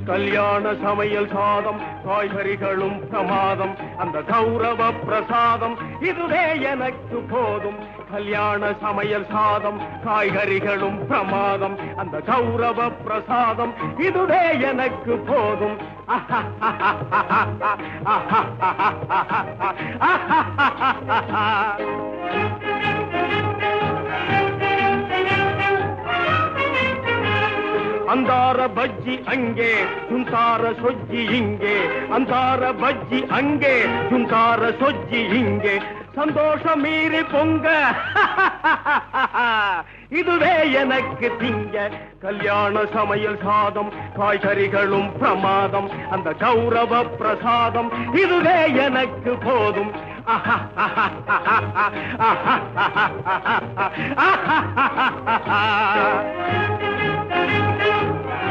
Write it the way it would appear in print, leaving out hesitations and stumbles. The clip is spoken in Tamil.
கல்யாண சமையல் சாதம் காய்கறிகளும் பிரமாதம் அந்த கௌரவ பிரசாதம் இதுவே எனக்கு போதும் கல்யாண சமையல் சாதம் காய்கறிகளும் பிரமாதம் அந்த கௌரவ பிரசாதம் இதுவே எனக்கு போதும் ಅಂದಾರ ಬಜ್ಜಿ ಅಂಗೆ ಸುಂತಾರ ಸೊಜ್ಜಿ ಹಿಂಗೆ ಅಂತಾರ ಬಜ್ಜಿ ಅಂಗೆ ಸುಂತಾರ ಸೊಜ್ಜಿ ಹಿಂಗೆ சந்தோஷ மீறி பொங்க இதுவே எனக்கு திங்க கல்யாண சமையல் சாதம் காய்கறிகளும் பிரமாதம் அந்த கௌரவ பிரசாதம் இதுவே எனக்கு போதும்